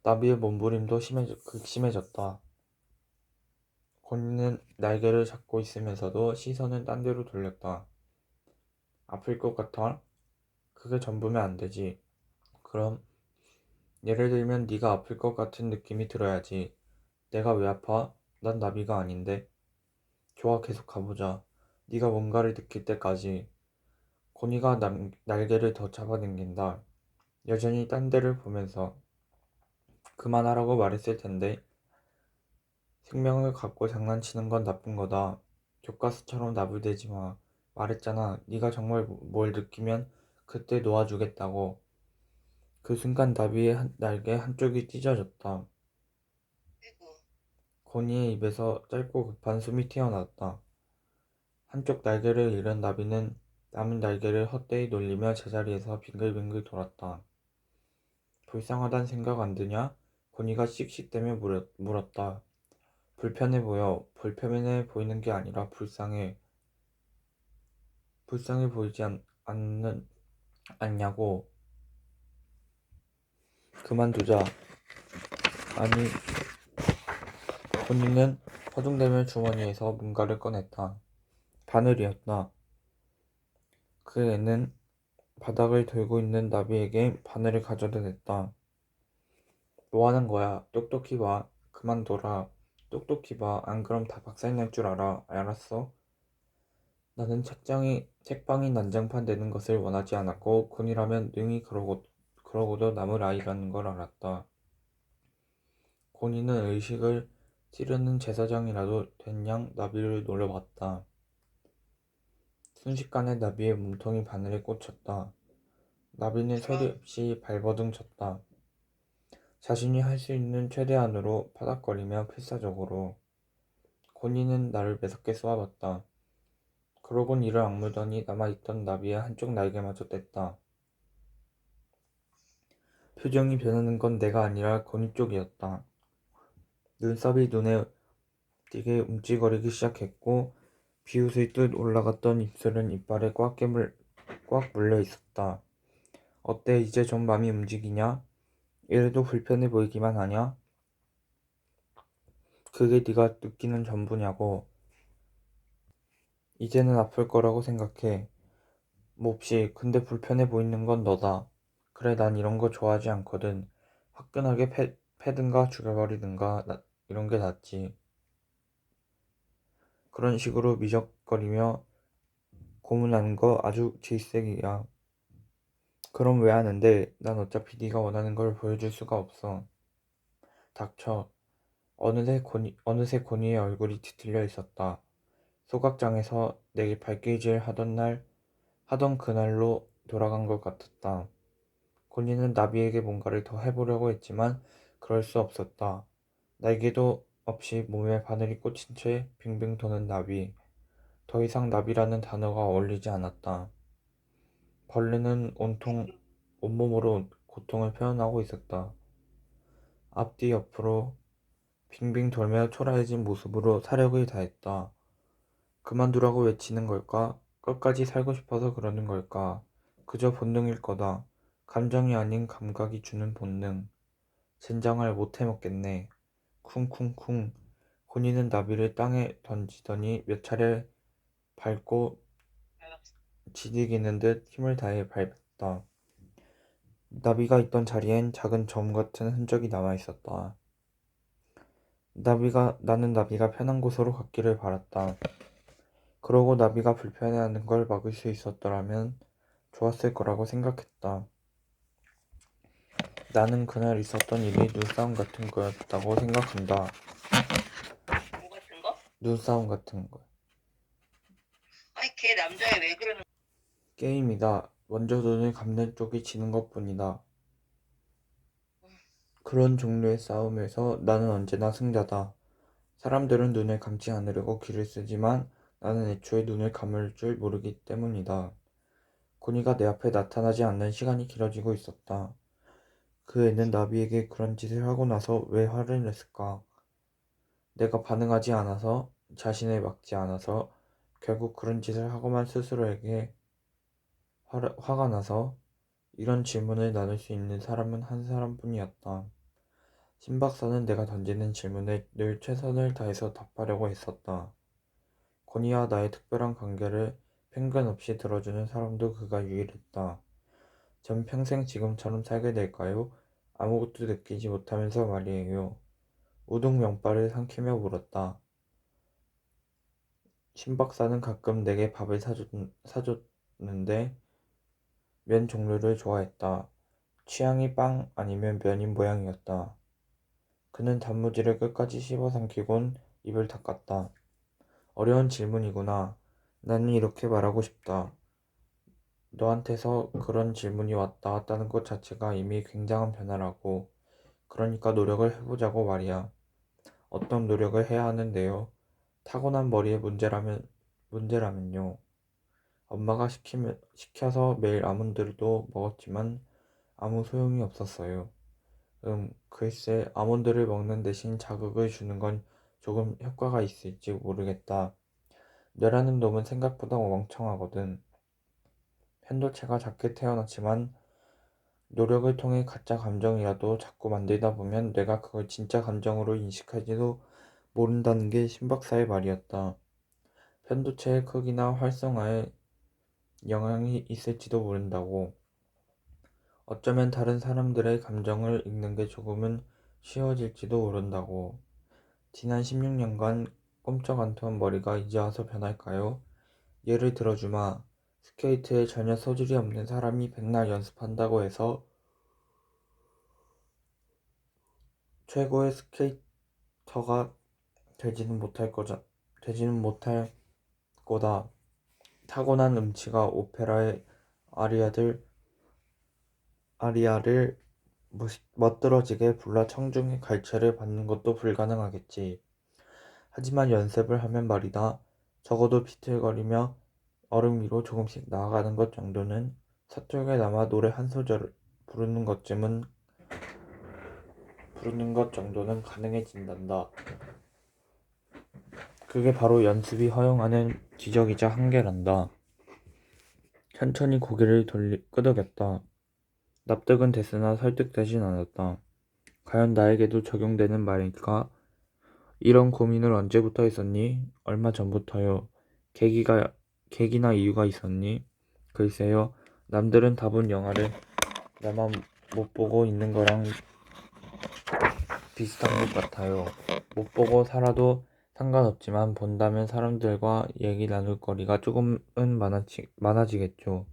A: 나비의 몸부림도 극심해졌다. 본인은 날개를 잡고 있으면서도 시선을 딴 데로 돌렸다. 아플 것 같아? 그게 전부면 안 되지. 그럼 예를 들면 네가 아플 것 같은 느낌이 들어야지. 내가 왜 아파? 난 나비가 아닌데. 좋아, 계속 가보자. 네가 뭔가를 느낄 때까지. 고니가 날개를 더 잡아당긴다. 여전히 딴 데를 보면서. 그만하라고 말했을 텐데. 생명을 갖고 장난치는 건 나쁜 거다. 교과서처럼 나불대지 마. 말했잖아. 네가 정말 뭘 느끼면 그때 놓아주겠다고. 그 순간 나비의 날개 한쪽이 찢어졌다.
B: 아이고,
A: 고니의 입에서 짧고 급한 숨이 튀어나왔다. 한쪽 날개를 잃은 나비는 남은 날개를 헛되이 놀리며 제자리에서 빙글빙글 돌았다. 불쌍하단 생각 안 드냐? 고니가 씩씩대며 물었다. 불편해 보여. 불편해 보이는 게 아니라 불쌍해. 불쌍해 보이지 않냐고. 그만두자. 아니, 고니는 허둥대며 주머니에서 뭔가를 꺼냈다. 바늘이었다. 그 애는 바닥을 돌고 있는 나비에게 바늘을 가져다 냈다. 뭐 하는 거야? 똑똑히 봐. 그만둬라. 똑똑히 봐. 안 그럼 다 박살날 줄 알아. 알았어? 나는 책방이 난장판 되는 것을 원하지 않았고 곤이라면 능히 그러고도 남을 아이라는 걸 알았다. 곤이는 의식을 찌르는 제사장이라도 된 양 나비를 노려봤다. 순식간에 나비의 몸통이 바늘에 꽂혔다. 나비는 소리
B: 저런.
A: 없이 발버둥 쳤다. 자신이 할 수 있는 최대한으로 파닥거리며 필사적으로. 곤이는 나를 매섭게 쏘아봤다. 그러곤 이를 악물더니 남아있던 나비의 한쪽 날개마저 뗐다. 표정이 변하는 건 내가 아니라 건이 쪽이었다. 눈썹이 눈에 띄게 움찔거리기 시작했고 비웃을 듯 올라갔던 입술은 이빨에 꽉 물려 있었다. 어때 이제 좀 마음이 움직이냐? 이래도 불편해 보이기만 하냐? 그게 네가 느끼는 전부냐고. 이제는 아플 거라고 생각해. 몹시 근데 불편해 보이는 건 너다. 그래 난 이런 거 좋아하지 않거든. 화끈하게 패든가 죽여버리든가 이런 게 낫지. 그런 식으로 미적거리며 고문하는 거 아주 질색이야. 그럼 왜 하는데? 난 어차피 네가 원하는 걸 보여줄 수가 없어. 닥쳐. 어느새 고니의 얼굴이 뒤틀려 있었다. 소각장에서 내게 발길질 하던 그날로 돌아간 것 같았다. 고니는 나비에게 뭔가를 더 해보려고 했지만 그럴 수 없었다. 날개도 없이 몸에 바늘이 꽂힌 채 빙빙 도는 나비. 더 이상 나비라는 단어가 어울리지 않았다. 벌레는 온몸으로 고통을 표현하고 있었다. 앞뒤 옆으로 빙빙 돌며 초라해진 모습으로 사력을 다했다. 그만두라고 외치는 걸까? 끝까지 살고 싶어서 그러는 걸까? 그저 본능일 거다. 감정이 아닌 감각이 주는 본능. 젠장을 못 해먹겠네. 쿵쿵쿵. 고니는 나비를 땅에 던지더니 몇 차례 밟고 지디기는 듯 힘을 다해 밟았다. 나비가 있던 자리엔 작은 점 같은 흔적이 남아 있었다. 나는 나비가 편한 곳으로 갔기를 바랐다. 그러고 나비가 불편해하는 걸 막을 수 있었더라면 좋았을 거라고 생각했다. 나는 그날 있었던 일이 눈싸움 같은 거였다고 생각한다.
B: 뭐 같은 거?
A: 눈싸움 같은 거.
B: 아니 걔 남자애 왜 그러는
A: 게임이다. 먼저 눈을 감는 쪽이 지는 것뿐이다. 그런 종류의 싸움에서 나는 언제나 승자다. 사람들은 눈을 감지 않으려고 귀를 쓰지만 나는 애초에 눈을 감을 줄 모르기 때문이다. 고니가 내 앞에 나타나지 않는 시간이 길어지고 있었다. 그 애는 나비에게 그런 짓을 하고 나서 왜 화를 냈을까? 내가 반응하지 않아서, 자신을 막지 않아서, 결국 그런 짓을 하고만 스스로에게 화가 나서 이런 질문을 나눌 수 있는 사람은 한 사람뿐이었다. 신 박사는 내가 던지는 질문에 늘 최선을 다해서 답하려고 했었다. 건이와 나의 특별한 관계를 편견 없이 들어주는 사람도 그가 유일했다. 전 평생 지금처럼 살게 될까요? 아무것도 느끼지 못하면서 말이에요. 우동 면발을 삼키며 물었다. 신 박사는 가끔 내게 밥을 사줬는데 면 종류를 좋아했다. 취향이 빵 아니면 면인 모양이었다. 그는 단무지를 끝까지 씹어 삼키곤 입을 닦았다. 어려운 질문이구나. 나는 이렇게 말하고 싶다. 너한테서 그런 질문이 왔다는 것 자체가 이미 굉장한 변화라고. 그러니까 노력을 해보자고 말이야. 어떤 노력을 해야 하는데요? 타고난 머리의 문제라면요. 엄마가 시켜서 매일 아몬드도 먹었지만 아무 소용이 없었어요. 글쎄, 아몬드를 먹는 대신 자극을 주는 건 조금 효과가 있을지 모르겠다. 뇌라는 놈은 생각보다 멍청하거든. 편도체가 작게 태어났지만 노력을 통해 가짜 감정이라도 자꾸 만들다 보면 뇌가 그걸 진짜 감정으로 인식할지도 모른다는 게 신박사의 말이었다. 편도체의 크기나 활성화에 영향이 있을지도 모른다고. 어쩌면 다른 사람들의 감정을 읽는 게 조금은 쉬워질지도 모른다고. 지난 16년간 꼼짝 않던 머리가 이제 와서 변할까요? 예를 들어주마. 스케이트에 전혀 소질이 없는 사람이 백날 연습한다고 해서 최고의 스케이터가 되지는 못할 거다. 타고난 음치가 오페라의 아리아를 멋들어지게 불러 청중의 갈채를 받는 것도 불가능하겠지. 하지만 연습을 하면 말이다. 적어도 비틀거리며 얼음 위로 조금씩 나아가는 것 정도는, 서툴게나마 노래 한 소절을 부르는 것 정도는 가능해진단다. 그게 바로 연습이 허용하는 기적이자 한계란다. 천천히 고개를 끄덕였다. 납득은 됐으나 설득되진 않았다. 과연 나에게도 적용되는 말일까? 이런 고민을 언제부터 했었니? 얼마 전부터요. 계기나 이유가 있었니? 글쎄요. 남들은 다 본 영화를 나만 못 보고 있는 거랑 비슷한 것 같아요. 못 보고 살아도 상관없지만 본다면 사람들과 얘기 나눌 거리가 조금은 많아지겠죠.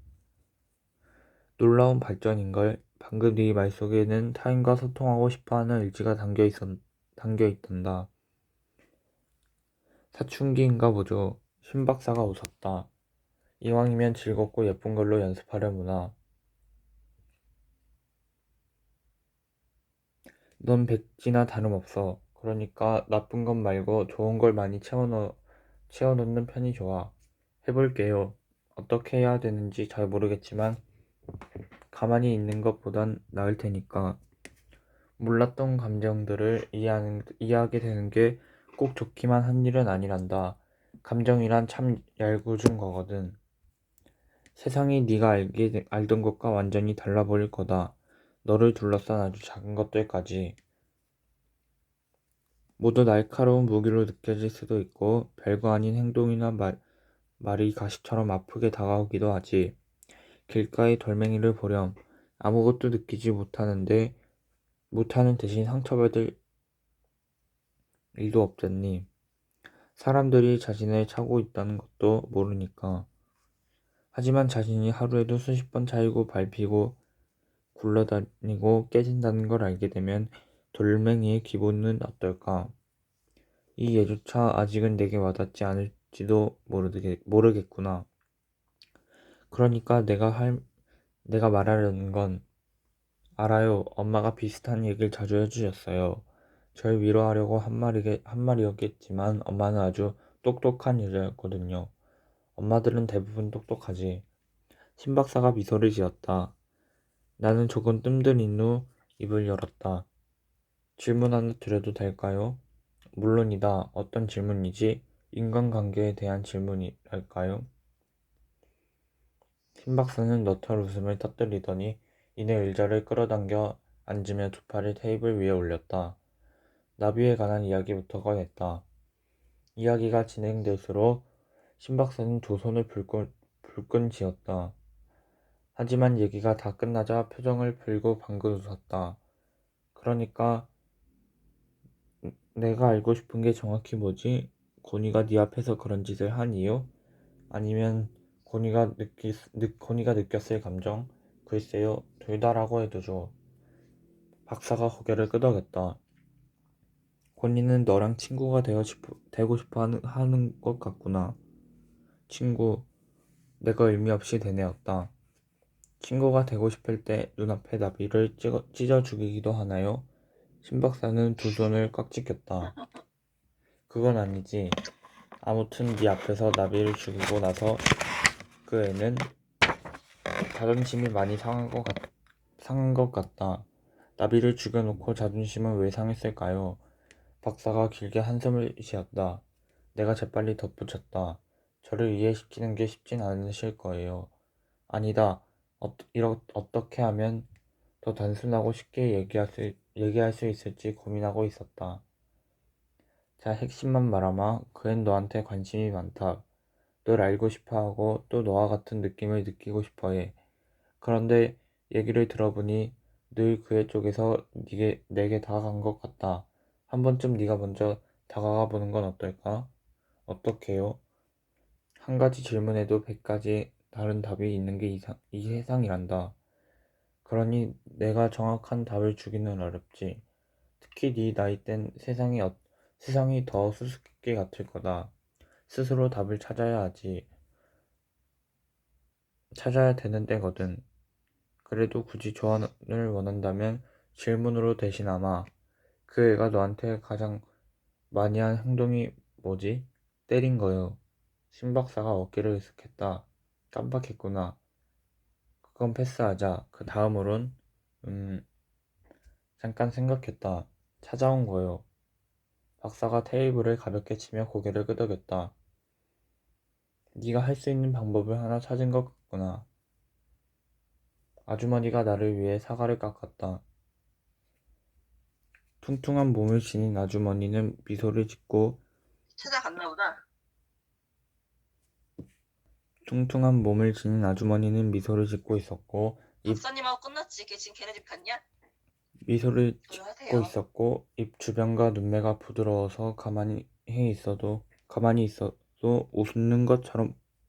A: 놀라운 발전인걸. 방금 네 말속에는 타인과 소통하고 싶어하는 의지가 담겨 있단다. 사춘기인가 보죠. 신 박사가 웃었다. 이왕이면 즐겁고 예쁜 걸로 연습하려무나. 넌 백지나 다름없어. 그러니까 나쁜 것 말고 좋은 걸 많이 채워놓는 편이 좋아. 해볼게요. 어떻게 해야 되는지 잘 모르겠지만 가만히 있는 것보단 나을 테니까. 몰랐던 감정들을 이해하게 되는 게 꼭 좋기만 한 일은 아니란다. 감정이란 참 얄궂은 거거든. 세상이 네가 알던 것과 완전히 달라 보일 거다. 너를 둘러싼 아주 작은 것들까지. 모두 날카로운 무기로 느껴질 수도 있고 별거 아닌 행동이나 말이 가시처럼 아프게 다가오기도 하지. 길가의 돌멩이를 보렴. 아무것도 느끼지 못하는 대신 상처받을 일도 없잖니. 사람들이 자신을 차고 있다는 것도 모르니까. 하지만 자신이 하루에도 수십 번 차이고 밟히고 굴러다니고 깨진다는 걸 알게 되면 돌멩이의 기분은 어떨까? 이 예조차 아직은 내게 와닿지 않을지도 모르겠구나. 그러니까 내가 말하려는 건, 알아요. 엄마가 비슷한 얘기를 자주 해주셨어요. 절 위로하려고 한 말이었겠지만 엄마는 아주 똑똑한 여자였거든요. 엄마들은 대부분 똑똑하지. 신 박사가 미소를 지었다. 나는 조금 뜸들인 후 입을 열었다. 질문 하나 드려도 될까요? 물론이다. 어떤 질문이지? 인간관계에 대한 질문이랄까요? 신 박사는 너털 웃음을 터뜨리더니 이내 의자를 끌어당겨 앉으며 두 팔을 테이블 위에 올렸다. 나비에 관한 이야기부터 꺼냈다. 이야기가 진행될수록 신 박사는 두 손을 불끈 쥐었다. 하지만 얘기가 다 끝나자 표정을 풀고 방긋 웃었다. 그러니까 내가 알고 싶은 게 정확히 뭐지? 고니가 네 앞에서 그런 짓을 한 이유? 아니면 고니가 느꼈을 감정? 글쎄요, 둘 다라고 해도 줘. 박사가 고개를 끄덕였다. 고니는 너랑 친구가 되고 싶어 하는 것 같구나. 친구, 내가 의미 없이 되뇌었다. 친구가 되고 싶을 때 눈앞에 나비를 찢어 죽이기도 하나요? 신 박사는 두 손을 꽉 찢겼다. 그건 아니지. 아무튼 네 앞에서 나비를 죽이고 나서 그 애는 자존심이 많이 상한 것 같다. 나비를 죽여놓고 자존심은 왜 상했을까요? 박사가 길게 한숨을 쉬었다. 내가 재빨리 덧붙였다. 저를 이해시키는 게 쉽진 않으실 거예요. 아니다. 어떻게 하면 더 단순하고 쉽게 얘기할 수 있을지 고민하고 있었다. 자, 핵심만 말하마. 그 앤 너한테 관심이 많다. 널 알고 싶어하고 또 너와 같은 느낌을 느끼고 싶어해. 그런데 얘기를 들어보니 늘 그의 쪽에서 내게 다가간 것 같다. 한 번쯤 네가 먼저 다가가 보는 건 어떨까? 어떻게요? 한 가지 질문에도 100가지 다른 답이 있는 게 이 세상이란다. 그러니 내가 정확한 답을 주기는 어렵지. 특히 네 나이 땐 세상이 더 수수께끼 같을 거다. 스스로 답을 찾아야 하지. 찾아야 되는 때거든. 그래도 굳이 조언을 원한다면 질문으로 대신하마. 그 애가 너한테 가장 많이 한 행동이 뭐지? 때린 거요. 신 박사가 어깨를 으쓱했다. 깜빡했구나. 그건 패스하자. 그 다음으론 음 잠깐 생각했다. 찾아온 거요. 박사가 테이블을 가볍게 치며 고개를 끄덕였다. 네가 할 수 있는 방법을 하나 찾은 것 같구나. 아주머니가 나를 위해 사과를 깎았다. 퉁퉁한 몸을 지닌 아주머니는 미소를 짓고
B: 찾아갔나 보다.
A: 퉁퉁한 몸을 지닌 아주머니는 미소를 짓고 있었고
B: 박사님하고 끝났지. 걔 지금 걔네 집 갔냐?
A: 미소를
B: 그거
A: 짓고
B: 하세요.
A: 있었고 입 주변과 눈매가 부드러워서 가만히 있어도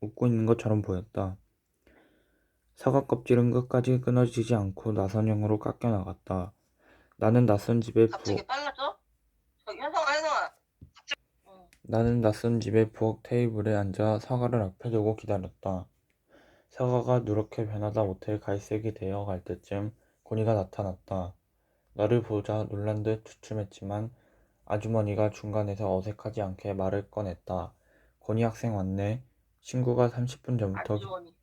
A: 웃고 있는 것처럼 보였다. 사과 껍질은 끝까지 끊어지지 않고 나선형으로 깎여 나갔다. 나는 낯선 집에
B: 갑자기
A: 부엌
B: 빨라져? 현성아.
A: 나는 낯선 집의 부엌 테이블에 앉아 사과를 앞에 두고 기다렸다. 사과가 누렇게 변하다 못해 갈색이 되어 갈 때쯤 고니가 나타났다. 나를 보자 놀란 듯 주춤했지만 아주머니가 중간에서 어색하지 않게 말을 꺼냈다. 고니 학생 왔네. 친구가 30분 전부터
B: 아주머니.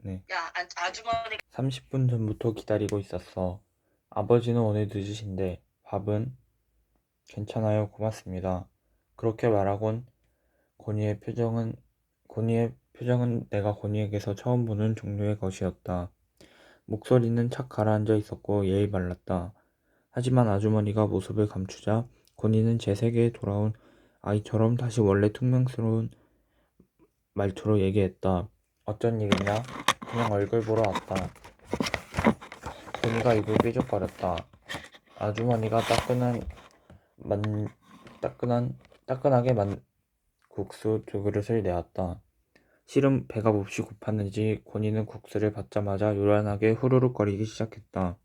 A: 네.
B: 야, 아주머니.
A: 30분 전부터 기다리고 있었어. 아버지는 오늘 늦으신데 밥은? 괜찮아요. 고맙습니다. 그렇게 말하곤 고니의 표정은 내가 고니에게서 처음 보는 종류의 것이었다. 목소리는 착 가라앉아 있었고 예의 발랐다. 하지만 아주머니가 모습을 감추자 고니는 제 세계에 돌아온 아이처럼 다시 원래 퉁명스러운 말투로 얘기했다. 어쩐 일이냐? 그냥 얼굴 보러 왔다. 고니가 입을 삐죽거렸다. 아주머니가 따끈하게 만 국수 2그릇을 내었다. 실은 배가 몹시 고팠는지 고니는 국수를 받자마자 요란하게 후루룩거리기 시작했다.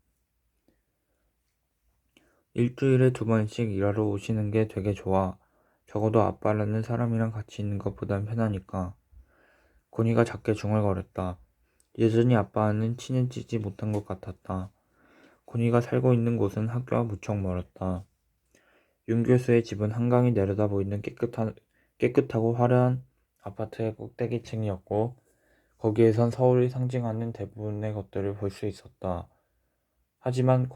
A: 일주일에 2번씩 일하러 오시는 게 되게 좋아. 적어도 아빠라는 사람이랑 같이 있는 것보단 편하니까. 고니가 작게 중얼거렸다. 여전히 아빠와는 친해지지 못한 것 같았다. 고니가 살고 있는 곳은 학교와 무척 멀었다. 윤 교수의 집은 한강이 내려다 보이는 깨끗하고 화려한 아파트의 꼭대기층이었고 거기에선 서울을 상징하는 대부분의 것들을 볼 수 있었다. 하지만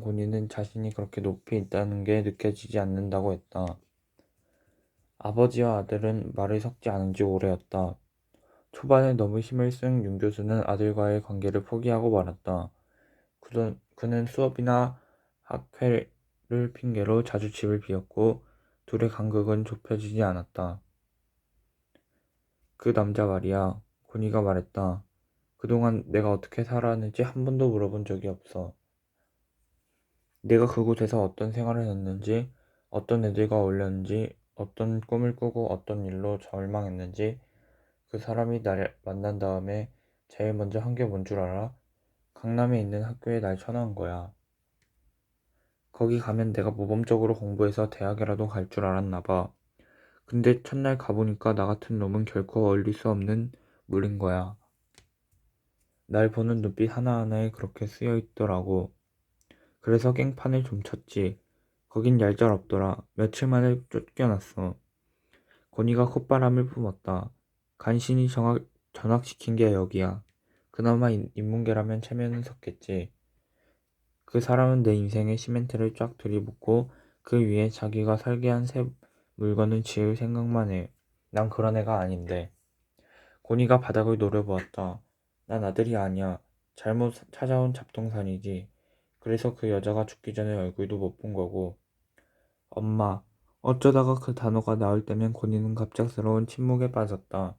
A: 고니는 자신이 그렇게 높이 있다는 게 느껴지지 않는다고 했다. 아버지와 아들은 말을 섞지 않은 지 오래였다. 초반에 너무 힘을 쓴 윤 교수는 아들과의 관계를 포기하고 말았다. 그는 수업이나 학회를 핑계로 자주 집을 비웠고 둘의 간극은 좁혀지지 않았다. 그 남자 말이야. 고니가 말했다. 그동안 내가 어떻게 살아왔는지 한 번도 물어본 적이 없어. 내가 그곳에서 어떤 생활을 했는지, 어떤 애들과 어울렸는지, 어떤 꿈을 꾸고 어떤 일로 절망했는지 그 사람이 날 만난 다음에 제일 먼저 한 게 뭔 줄 알아? 강남에 있는 학교에 날 쳐넣은 거야. 거기 가면 내가 모범적으로 공부해서 대학이라도 갈 줄 알았나 봐. 근데 첫날 가보니까 나 같은 놈은 결코 어울릴 수 없는 물인 거야. 날 보는 눈빛 하나하나에 그렇게 쓰여 있더라고. 그래서 깽판을 좀 쳤지. 거긴 얄짤없더라. 며칠 만에 쫓겨났어. 고니가 콧바람을 뿜었다. 간신히 전학시킨 게 여기야. 그나마 인문계라면 체면은 섰겠지. 그 사람은 내 인생에 시멘트를 쫙 들이붓고 그 위에 자기가 살게 한 새 물건을 지을 생각만 해. 난 그런 애가 아닌데. 고니가 바닥을 노려보았다. 난 아들이 아니야. 잘못 찾아온 잡동사니지. 그래서 그 여자가 죽기 전에 얼굴도 못 본 거고. 엄마. 어쩌다가 그 단어가 나올 때면 고니는 갑작스러운 침묵에 빠졌다.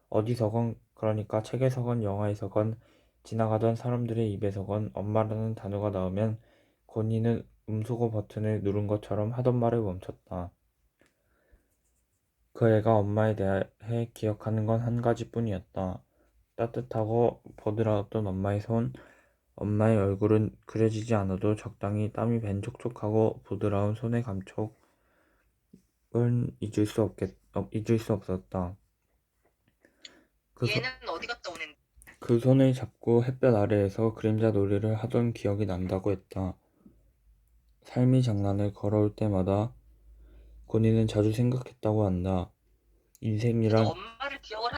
A: 어디서건 그러니까 책에서건 영화에서건 지나가던 사람들의 입에서건 엄마라는 단어가 나오면 권이는 음소거 버튼을 누른 것처럼 하던 말을 멈췄다. 그 애가 엄마에 대해 기억하는 건 한 가지뿐이었다. 따뜻하고 보드라웠던 엄마의 손, 엄마의 얼굴은 그려지지 않아도 적당히 땀이 밴 촉촉하고 부드러운 손의 감촉은 잊을 수 없었다.
B: 얘는 어디 갔다 오는?
A: 그 손을 잡고 햇볕 아래에서 그림자 놀이를 하던 기억이 난다고 했다. 삶이 장난을 걸어올 때마다 권이는 자주 생각했다고 한다.
B: 네가
A: 인생이란
B: 엄마를 기억을 하...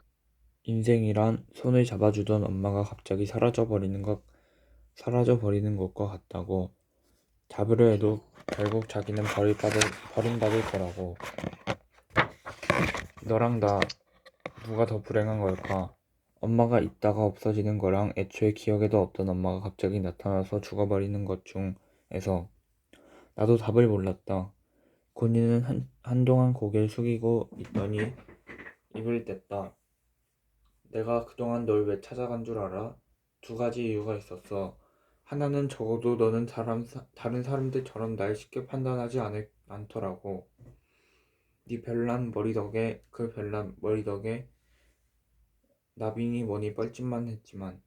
A: 인생이란 손을 잡아주던 엄마가 갑자기 사라져 버리는 것과 같다고. 잡으려 해도 결국 자기는 버림받을 거라고. 너랑 나 누가 더 불행한 걸까? 엄마가 있다가 없어지는 거랑 애초에 기억에도 없던 엄마가 갑자기 나타나서 죽어버리는 것 중에서. 나도 답을 몰랐다. 권이는 한동안 고개를 숙이고 있더니 입을 뗐다. 내가 그동안 널 왜 찾아간 줄 알아? 두 가지 이유가 있었어. 하나는 적어도 너는 다른 사람들처럼 날 쉽게 판단하지 않더라고. 네 별난 머리 덕에 그 별난 머리 덕에 나빙이 뭐니 뻘짓만 했지만.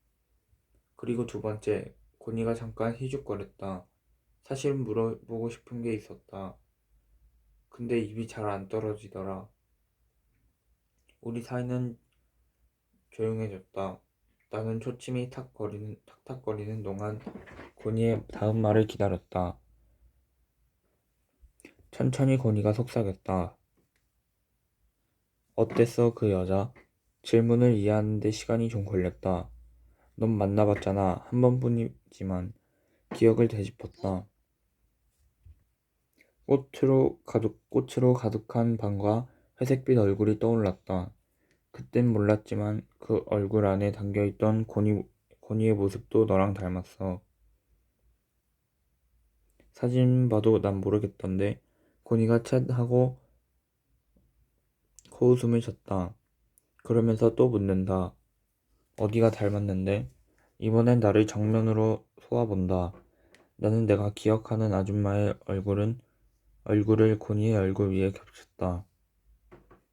A: 그리고 두 번째, 권이가 잠깐 희죽거렸다. 사실 물어보고 싶은 게 있었다. 근데 입이 잘 안 떨어지더라. 우리 사이는 조용해졌다. 나는 초침이 탁탁거리는 동안 권이의 다음 말을 기다렸다. 천천히 권이가 속삭였다. 어땠어 그 여자? 질문을 이해하는데 시간이 좀 걸렸다. 넌 만나봤잖아. 한 번뿐이지만. 기억을 되짚었다. 꽃으로 가득한 방과 회색빛 얼굴이 떠올랐다. 그땐 몰랐지만 그 얼굴 안에 담겨있던 권이의 모습도 너랑 닮았어. 사진 봐도 난 모르겠던데. 권이가 쳇 하고 코웃음을 쳤다. 그러면서 또 묻는다. 어디가 닮았는데? 이번엔 나를 정면으로 쏘아본다. 나는 내가 기억하는 아줌마의 얼굴을 권이의 얼굴 위에 겹쳤다.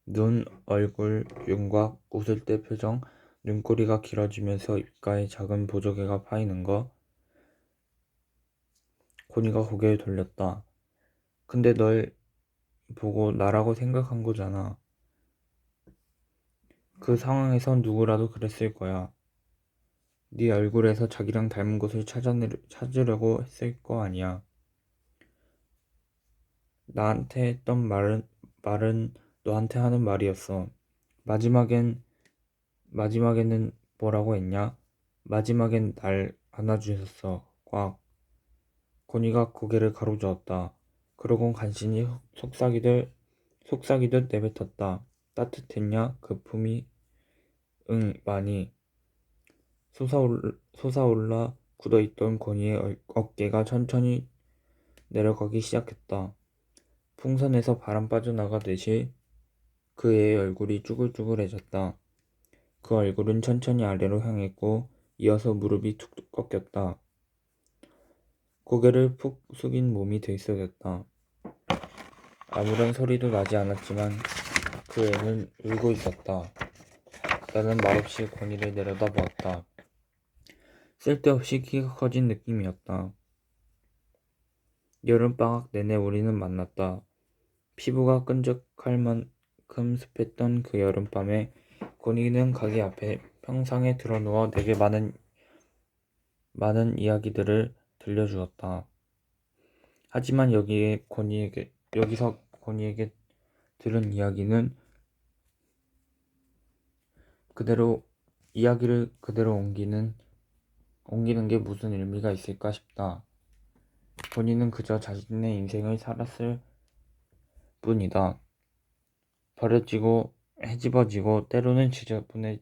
A: 눈, 얼굴, 윤곽, 웃을 때 표정, 눈꼬리가 길어지면서 입가에 작은 보조개가 파이는 거. 권이가 고개를 돌렸다. 근데 널 보고 나라고 생각한 거잖아. 그 상황에선 누구라도 그랬을 거야. 네 얼굴에서 자기랑 닮은 곳을 찾으려고 했을 거 아니야. 나한테 했던 말은 너한테 하는 말이었어. 마지막에는 뭐라고 했냐? 마지막엔 날 안아주셨어. 꽉. 권이가 고개를 가로저었다. 그러곤 간신히 속삭이듯 내뱉었다. 따뜻했냐? 그 품이? 응, 많이. 솟아올라 굳어있던 권이의 어깨가 천천히 내려가기 시작했다. 풍선에서 바람 빠져나가듯이 그 애의 얼굴이 쭈글쭈글해졌다. 그 얼굴은 천천히 아래로 향했고 이어서 무릎이 툭툭 꺾였다. 고개를 푹 숙인 몸이 들썩였다. 아무런 소리도 나지 않았지만 그 애는 울고 있었다. 나는 말없이 권이를 내려다보았다. 쓸데없이 키가 커진 느낌이었다. 여름방학 내내 우리는 만났다. 피부가 끈적할 만큼 습했던 그 여름밤에 권이는 가게 앞에 평상에 드러누워 내게 많은 이야기들을 들려주었다. 하지만 여기서 권이에게 들은 이야기를 그대로 옮기는 게 무슨 의미가 있을까 싶다. 권이는 그저 자신의 인생을 살았을 뿐이다. 버려지고 헤집어지고 때로는 지저분해